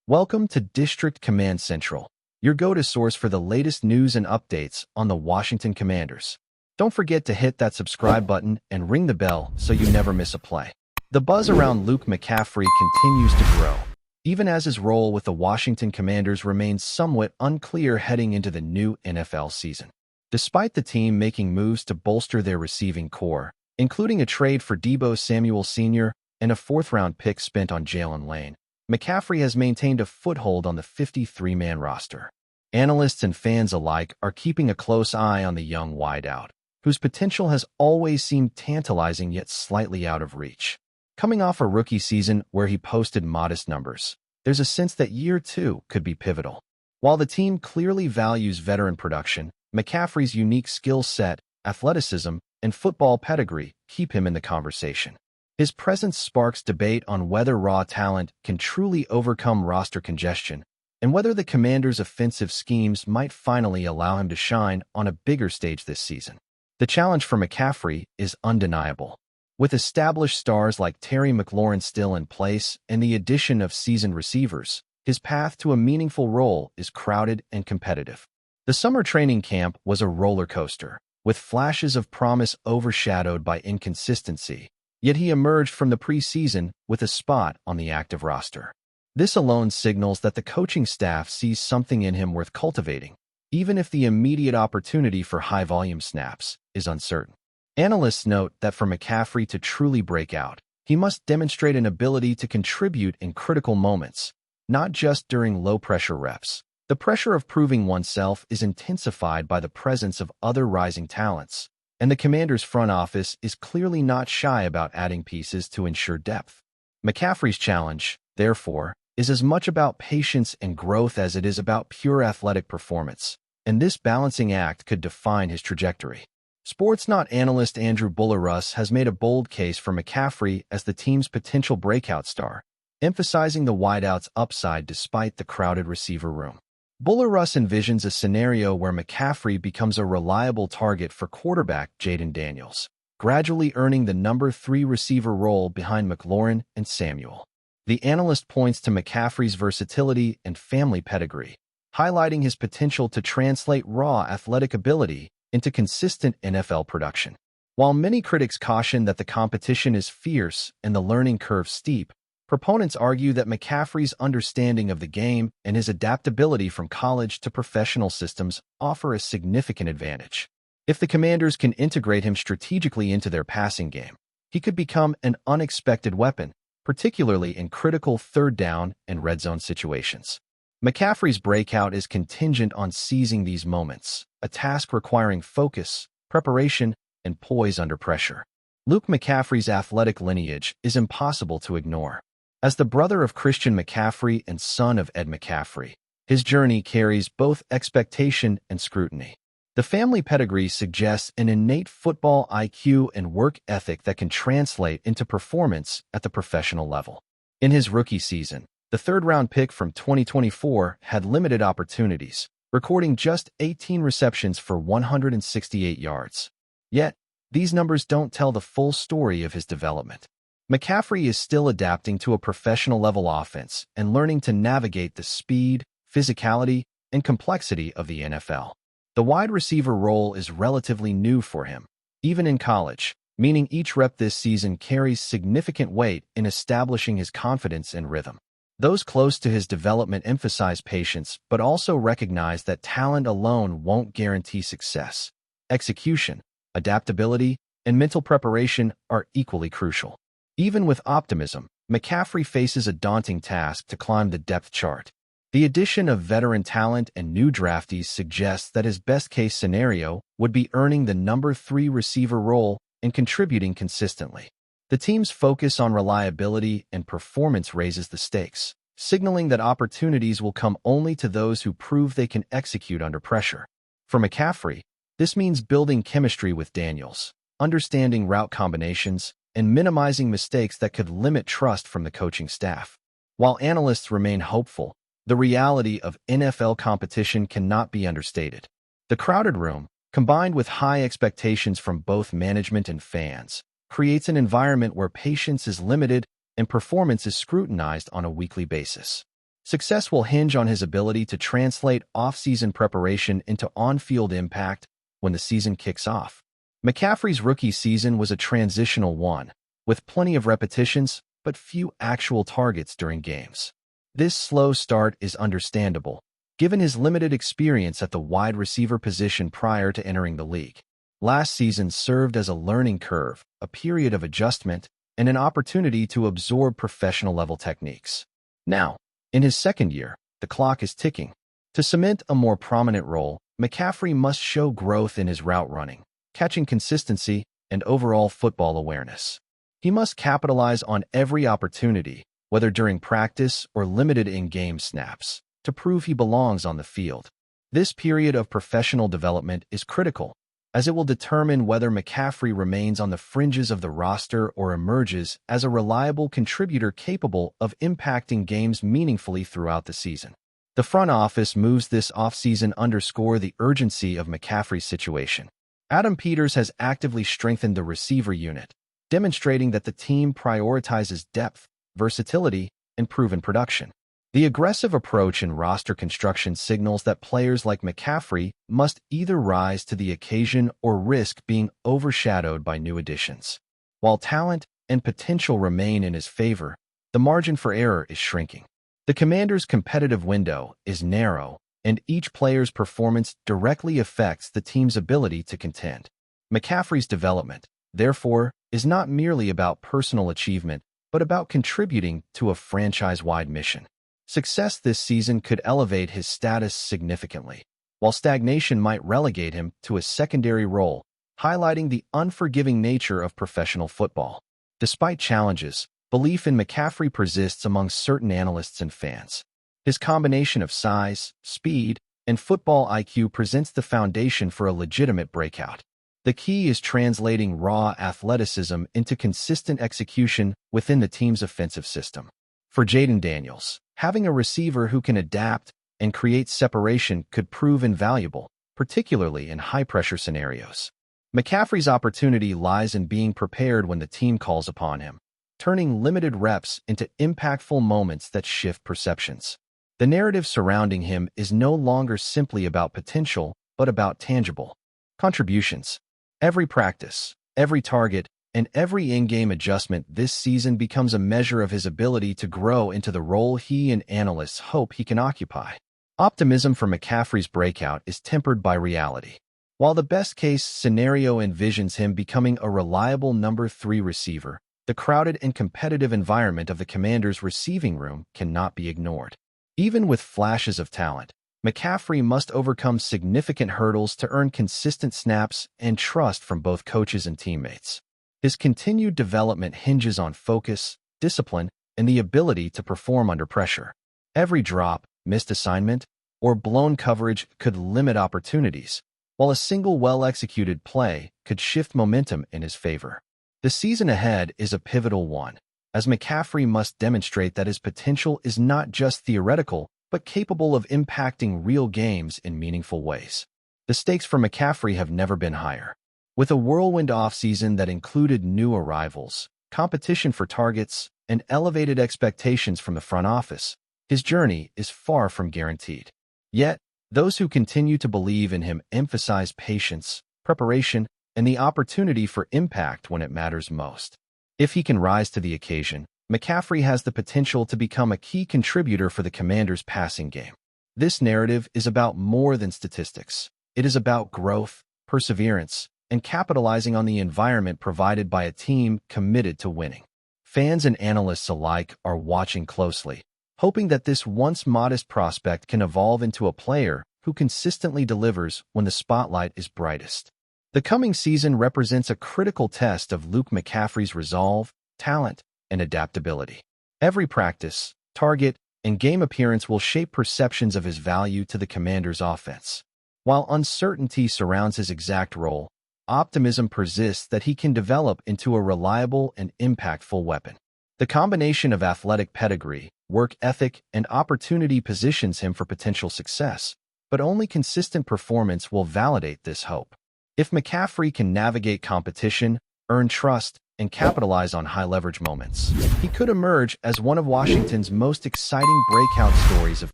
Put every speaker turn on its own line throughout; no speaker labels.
Welcome to District Command Central, your go-to source for the latest news and updates on the Washington Commanders. Don't forget to hit that subscribe button and ring the bell so you never miss a play. The buzz around Luke McCaffrey continues to grow, even as his role with the Washington Commanders remains somewhat unclear heading into the new NFL season. Despite the team making moves to bolster their receiving core, including a trade for Deebo Samuel Sr. and a fourth-round pick spent on Jaylen Lane, McCaffrey has maintained a foothold on the 53-man roster. Analysts and fans alike are keeping a close eye on the young wideout, whose potential has always seemed tantalizing yet slightly out of reach. Coming off a rookie season where he posted modest numbers, there's a sense that year two could be pivotal. While the team clearly values veteran production, McCaffrey's unique skill set, athleticism, and football pedigree keep him in the conversation. His presence sparks debate on whether raw talent can truly overcome roster congestion and whether the Commanders' offensive schemes might finally allow him to shine on a bigger stage this season. The challenge for McCaffrey is undeniable. With established stars like Terry McLaurin still in place and the addition of seasoned receivers, his path to a meaningful role is crowded and competitive. The summer training camp was a roller coaster, with flashes of promise overshadowed by inconsistency. Yet he emerged from the preseason with a spot on the active roster. This alone signals that the coaching staff sees something in him worth cultivating, even if the immediate opportunity for high-volume snaps is uncertain. Analysts note that for McCaffrey to truly break out, he must demonstrate an ability to contribute in critical moments, not just during low-pressure reps. The pressure of proving oneself is intensified by the presence of other rising talents, and the Commanders' front office is clearly not shy about adding pieces to ensure depth. McCaffrey's challenge, therefore, is as much about patience and growth as it is about pure athletic performance, and this balancing act could define his trajectory. Sportsnaut analyst Andrew Bullerus has made a bold case for McCaffrey as the team's potential breakout star, emphasizing the wideout's upside despite the crowded receiver room. Bullerus envisions a scenario where McCaffrey becomes a reliable target for quarterback Jayden Daniels, gradually earning the number 3 receiver role behind McLaurin and Samuel. The analyst points to McCaffrey's versatility and family pedigree, highlighting his potential to translate raw athletic ability into consistent NFL production. While many critics caution that the competition is fierce and the learning curve steep, proponents argue that McCaffrey's understanding of the game and his adaptability from college to professional systems offer a significant advantage. If the Commanders can integrate him strategically into their passing game, he could become an unexpected weapon, particularly in critical third down and red zone situations. McCaffrey's breakout is contingent on seizing these moments, a task requiring focus, preparation, and poise under pressure. Luke McCaffrey's athletic lineage is impossible to ignore. As the brother of Christian McCaffrey and son of Ed McCaffrey, his journey carries both expectation and scrutiny. The family pedigree suggests an innate football IQ and work ethic that can translate into performance at the professional level. In his rookie season, the third-round pick from 2024 had limited opportunities, recording just 18 receptions for 168 yards. Yet, these numbers don't tell the full story of his development. McCaffrey is still adapting to a professional-level offense and learning to navigate the speed, physicality, and complexity of the NFL. The wide receiver role is relatively new for him, even in college, meaning each rep this season carries significant weight in establishing his confidence and rhythm. Those close to his development emphasize patience but also recognize that talent alone won't guarantee success. Execution, adaptability, and mental preparation are equally crucial. Even with optimism, McCaffrey faces a daunting task to climb the depth chart. The addition of veteran talent and new draftees suggests that his best-case scenario would be earning the number 3 receiver role and contributing consistently. The team's focus on reliability and performance raises the stakes, signaling that opportunities will come only to those who prove they can execute under pressure. For McCaffrey, this means building chemistry with Daniels, understanding route combinations, and minimizing mistakes that could limit trust from the coaching staff. While analysts remain hopeful, the reality of NFL competition cannot be understated. The crowded room, combined with high expectations from both management and fans, creates an environment where patience is limited and performance is scrutinized on a weekly basis. Success will hinge on his ability to translate off-season preparation into on-field impact when the season kicks off. McCaffrey's rookie season was a transitional one, with plenty of repetitions but few actual targets during games. This slow start is understandable, given his limited experience at the wide receiver position prior to entering the league. Last season served as a learning curve, a period of adjustment, and an opportunity to absorb professional-level techniques. Now, in his second year, the clock is ticking. To cement a more prominent role, McCaffrey must show growth in his route running, catching consistency, and overall football awareness. He must capitalize on every opportunity, whether during practice or limited in-game snaps, to prove he belongs on the field. This period of professional development is critical, as it will determine whether McCaffrey remains on the fringes of the roster or emerges as a reliable contributor capable of impacting games meaningfully throughout the season. The front office moves this offseason underscore the urgency of McCaffrey's situation. Adam Peters has actively strengthened the receiver unit, demonstrating that the team prioritizes depth, versatility, and proven production. The aggressive approach in roster construction signals that players like McCaffrey must either rise to the occasion or risk being overshadowed by new additions. While talent and potential remain in his favor, the margin for error is shrinking. The Commanders' competitive window is narrow, and each player's performance directly affects the team's ability to contend. McCaffrey's development, therefore, is not merely about personal achievement, but about contributing to a franchise-wide mission. Success this season could elevate his status significantly, while stagnation might relegate him to a secondary role, highlighting the unforgiving nature of professional football. Despite challenges, belief in McCaffrey persists among certain analysts and fans. His combination of size, speed, and football IQ presents the foundation for a legitimate breakout. The key is translating raw athleticism into consistent execution within the team's offensive system. For Jayden Daniels, having a receiver who can adapt and create separation could prove invaluable, particularly in high-pressure scenarios. McCaffrey's opportunity lies in being prepared when the team calls upon him, turning limited reps into impactful moments that shift perceptions. The narrative surrounding him is no longer simply about potential, but about tangible contributions. Every practice, every target, and every in-game adjustment this season becomes a measure of his ability to grow into the role he and analysts hope he can occupy. Optimism for McCaffrey's breakout is tempered by reality. While the best-case scenario envisions him becoming a reliable number 3 receiver, the crowded and competitive environment of the Commanders' receiving room cannot be ignored. Even with flashes of talent, McCaffrey must overcome significant hurdles to earn consistent snaps and trust from both coaches and teammates. His continued development hinges on focus, discipline, and the ability to perform under pressure. Every drop, missed assignment, or blown coverage could limit opportunities, while a single well-executed play could shift momentum in his favor. The season ahead is a pivotal one, as McCaffrey must demonstrate that his potential is not just theoretical, but capable of impacting real games in meaningful ways. The stakes for McCaffrey have never been higher. With a whirlwind offseason that included new arrivals, competition for targets, and elevated expectations from the front office, his journey is far from guaranteed. Yet, those who continue to believe in him emphasize patience, preparation, and the opportunity for impact when it matters most. If he can rise to the occasion, McCaffrey has the potential to become a key contributor for the Commanders' passing game. This narrative is about more than statistics. It is about growth, perseverance, and capitalizing on the environment provided by a team committed to winning. Fans and analysts alike are watching closely, hoping that this once modest prospect can evolve into a player who consistently delivers when the spotlight is brightest. The coming season represents a critical test of Luke McCaffrey's resolve, talent, and adaptability. Every practice, target, and game appearance will shape perceptions of his value to the Commanders' offense. While uncertainty surrounds his exact role, optimism persists that he can develop into a reliable and impactful weapon. The combination of athletic pedigree, work ethic, and opportunity positions him for potential success, but only consistent performance will validate this hope. If McCaffrey can navigate competition, earn trust, and capitalize on high-leverage moments. He could emerge as one of Washington's most exciting breakout stories of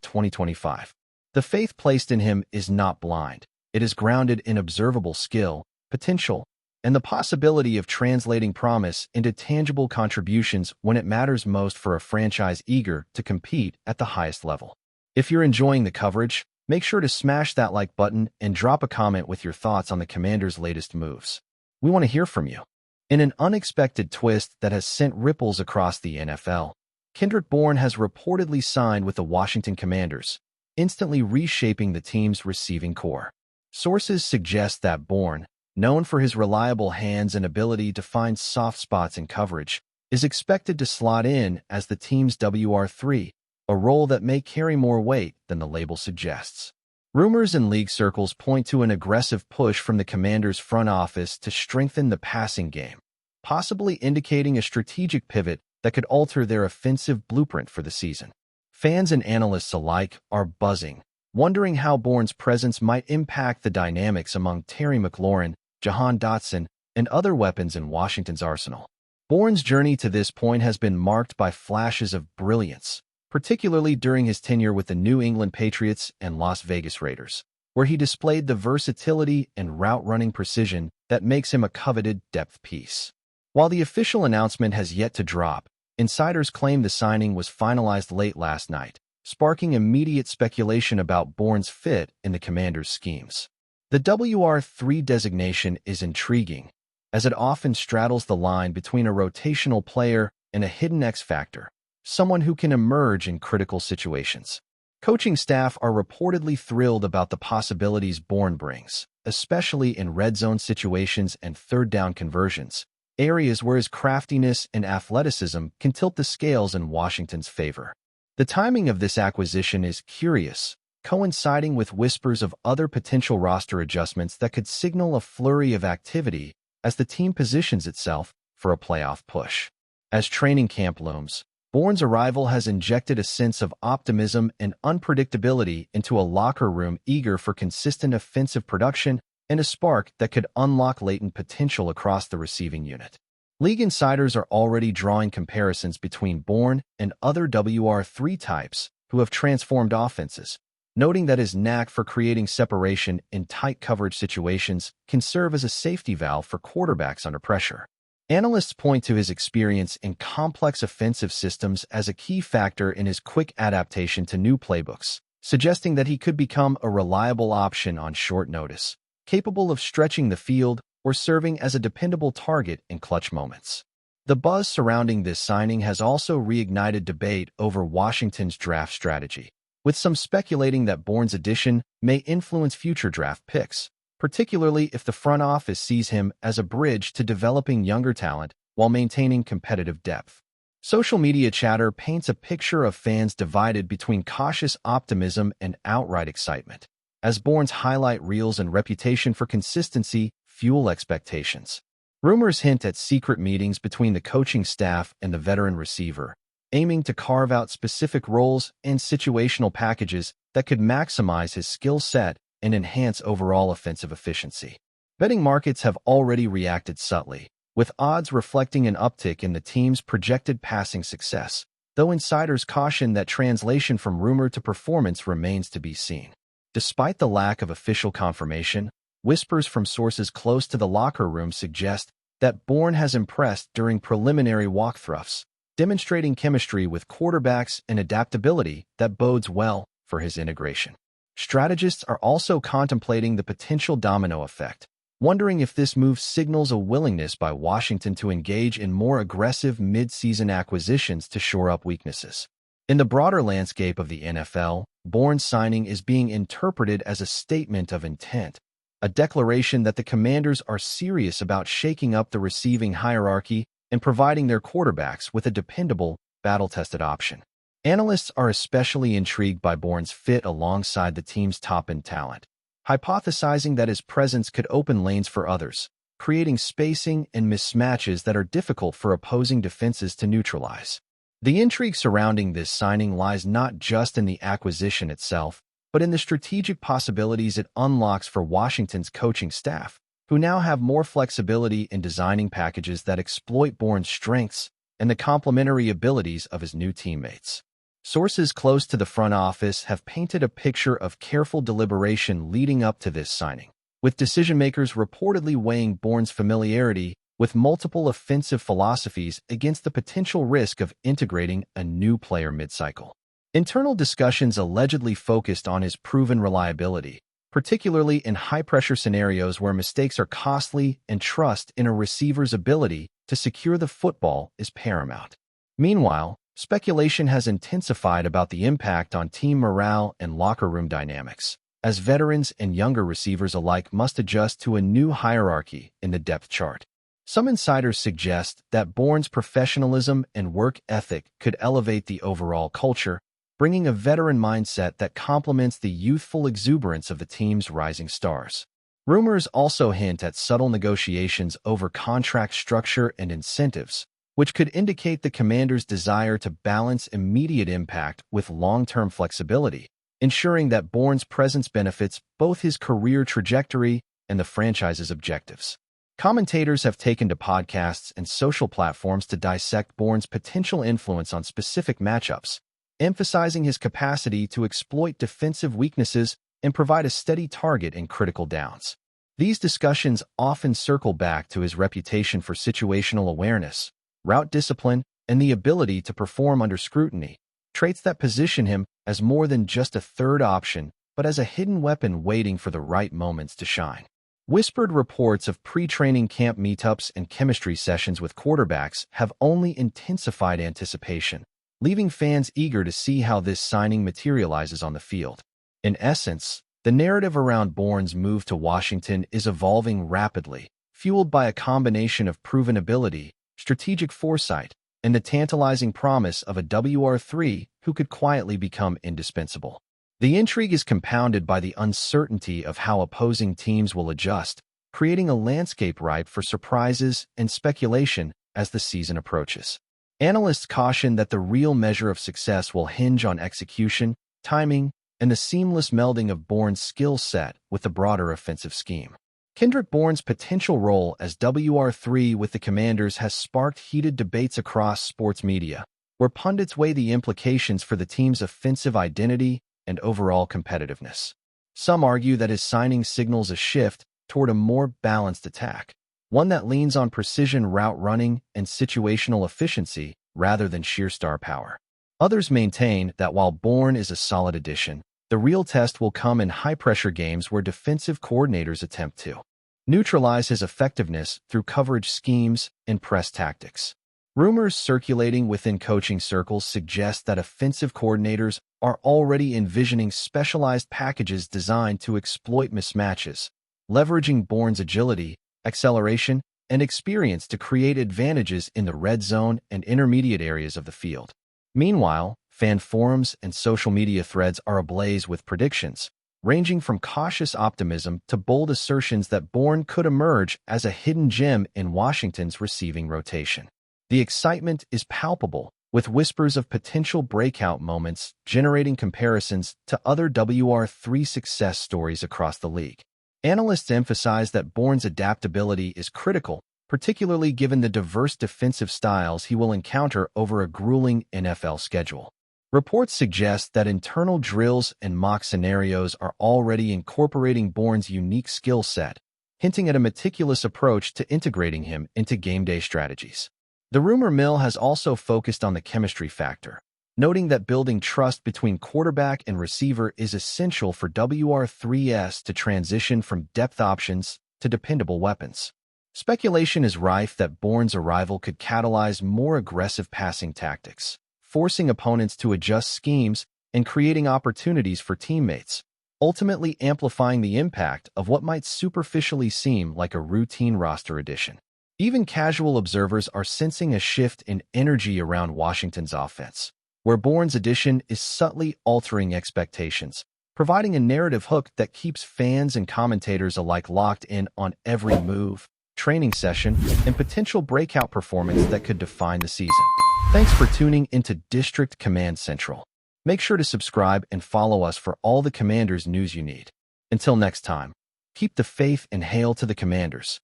2025. The faith placed in him is not blind. It is grounded in observable skill, potential, and the possibility of translating promise into tangible contributions when it matters most for a franchise eager to compete at the highest level. If you're enjoying the coverage, make sure to smash that like button and drop a comment with your thoughts on the Commanders' latest moves. We want to hear from you. In an unexpected twist that has sent ripples across the NFL, Kendrick Bourne has reportedly signed with the Washington Commanders, instantly reshaping the team's receiving core. Sources suggest that Bourne, known for his reliable hands and ability to find soft spots in coverage, is expected to slot in as the team's WR3, a role that may carry more weight than the label suggests. Rumors in league circles point to an aggressive push from the Commanders' front office to strengthen the passing game, possibly indicating a strategic pivot that could alter their offensive blueprint for the season. Fans and analysts alike are buzzing, wondering how Bourne's presence might impact the dynamics among Terry McLaurin, Jahan Dotson, and other weapons in Washington's arsenal. Bourne's journey to this point has been marked by flashes of brilliance, particularly during his tenure with the New England Patriots and Las Vegas Raiders, where he displayed the versatility and route-running precision that makes him a coveted depth piece. While the official announcement has yet to drop, insiders claim the signing was finalized late last night, sparking immediate speculation about Bourne's fit in the Commanders' schemes. The WR3 designation is intriguing, as it often straddles the line between a rotational player and a hidden X factor, someone who can emerge in critical situations. Coaching staff are reportedly thrilled about the possibilities Bourne brings, especially in red zone situations and third-down conversions, areas where his craftiness and athleticism can tilt the scales in Washington's favor. The timing of this acquisition is curious, coinciding with whispers of other potential roster adjustments that could signal a flurry of activity as the team positions itself for a playoff push. As training camp looms, Bourne's arrival has injected a sense of optimism and unpredictability into a locker room eager for consistent offensive production and a spark that could unlock latent potential across the receiving unit. League insiders are already drawing comparisons between Bourne and other WR3 types who have transformed offenses, noting that his knack for creating separation in tight coverage situations can serve as a safety valve for quarterbacks under pressure. Analysts point to his experience in complex offensive systems as a key factor in his quick adaptation to new playbooks, suggesting that he could become a reliable option on short notice, capable of stretching the field or serving as a dependable target in clutch moments. The buzz surrounding this signing has also reignited debate over Washington's draft strategy, with some speculating that Bourne's addition may influence future draft picks, particularly if the front office sees him as a bridge to developing younger talent while maintaining competitive depth. Social media chatter paints a picture of fans divided between cautious optimism and outright excitement, as Bourne's highlight reels and reputation for consistency fuel expectations. Rumors hint at secret meetings between the coaching staff and the veteran receiver, aiming to carve out specific roles and situational packages that could maximize his skill set and enhance overall offensive efficiency. Betting markets have already reacted subtly, with odds reflecting an uptick in the team's projected passing success, though insiders caution that translation from rumor to performance remains to be seen. Despite the lack of official confirmation, whispers from sources close to the locker room suggest that Bourne has impressed during preliminary walkthroughs, demonstrating chemistry with quarterbacks and adaptability that bodes well for his integration. Strategists are also contemplating the potential domino effect, wondering if this move signals a willingness by Washington to engage in more aggressive mid-season acquisitions to shore up weaknesses. In the broader landscape of the NFL, Bourne's signing is being interpreted as a statement of intent, a declaration that the Commanders are serious about shaking up the receiving hierarchy and providing their quarterbacks with a dependable, battle-tested option. Analysts are especially intrigued by Bourne's fit alongside the team's top-end talent, hypothesizing that his presence could open lanes for others, creating spacing and mismatches that are difficult for opposing defenses to neutralize. The intrigue surrounding this signing lies not just in the acquisition itself, but in the strategic possibilities it unlocks for Washington's coaching staff, who now have more flexibility in designing packages that exploit Bourne's strengths and the complementary abilities of his new teammates. Sources close to the front office have painted a picture of careful deliberation leading up to this signing, with decision-makers reportedly weighing Bourne's familiarity with multiple offensive philosophies against the potential risk of integrating a new player mid-cycle. Internal discussions allegedly focused on his proven reliability, particularly in high-pressure scenarios where mistakes are costly and trust in a receiver's ability to secure the football is paramount. Meanwhile, speculation has intensified about the impact on team morale and locker room dynamics, as veterans and younger receivers alike must adjust to a new hierarchy in the depth chart. Some insiders suggest that Bourne's professionalism and work ethic could elevate the overall culture, bringing a veteran mindset that complements the youthful exuberance of the team's rising stars. Rumors also hint at subtle negotiations over contract structure and incentives, which could indicate the Commanders' desire to balance immediate impact with long-term flexibility, ensuring that Bourne's presence benefits both his career trajectory and the franchise's objectives. Commentators have taken to podcasts and social platforms to dissect Bourne's potential influence on specific matchups, emphasizing his capacity to exploit defensive weaknesses and provide a steady target in critical downs. These discussions often circle back to his reputation for situational awareness, route discipline, and the ability to perform under scrutiny, traits that position him as more than just a third option, but as a hidden weapon waiting for the right moments to shine. Whispered reports of pre-training camp meetups and chemistry sessions with quarterbacks have only intensified anticipation, leaving fans eager to see how this signing materializes on the field. In essence, the narrative around Bourne's move to Washington is evolving rapidly, fueled by a combination of proven ability, strategic foresight, and the tantalizing promise of a WR3 who could quietly become indispensable. The intrigue is compounded by the uncertainty of how opposing teams will adjust, creating a landscape ripe for surprises and speculation as the season approaches. Analysts caution that the real measure of success will hinge on execution, timing, and the seamless melding of Bourne's skill set with the broader offensive scheme. Kendrick Bourne's potential role as WR3 with the Commanders has sparked heated debates across sports media, where pundits weigh the implications for the team's offensive identity and overall competitiveness. Some argue that his signing signals a shift toward a more balanced attack, one that leans on precision route running and situational efficiency rather than sheer star power. Others maintain that while Bourne is a solid addition, the real test will come in high-pressure games where defensive coordinators attempt to neutralize his effectiveness through coverage schemes and press tactics. Rumors circulating within coaching circles suggest that offensive coordinators are already envisioning specialized packages designed to exploit mismatches, leveraging Bourne's agility, acceleration, and experience to create advantages in the red zone and intermediate areas of the field. Meanwhile, fan forums and social media threads are ablaze with predictions, ranging from cautious optimism to bold assertions that Bourne could emerge as a hidden gem in Washington's receiving rotation. The excitement is palpable, with whispers of potential breakout moments generating comparisons to other WR3 success stories across the league. Analysts emphasize that Bourne's adaptability is critical, particularly given the diverse defensive styles he will encounter over a grueling NFL schedule. Reports suggest that internal drills and mock scenarios are already incorporating Bourne's unique skill set, hinting at a meticulous approach to integrating him into game day strategies. The rumor mill has also focused on the chemistry factor, noting that building trust between quarterback and receiver is essential for WR3s to transition from depth options to dependable weapons. Speculation is rife that Bourne's arrival could catalyze more aggressive passing tactics, forcing opponents to adjust schemes and creating opportunities for teammates, ultimately amplifying the impact of what might superficially seem like a routine roster addition. Even casual observers are sensing a shift in energy around Washington's offense, where Bourne's addition is subtly altering expectations, providing a narrative hook that keeps fans and commentators alike locked in on every move, training session, and potential breakout performance that could define the season. Thanks for tuning into District Command Central. Make sure to subscribe and follow us for all the Commanders news you need. Until next time, keep Keep the faith and hail to the Commanders.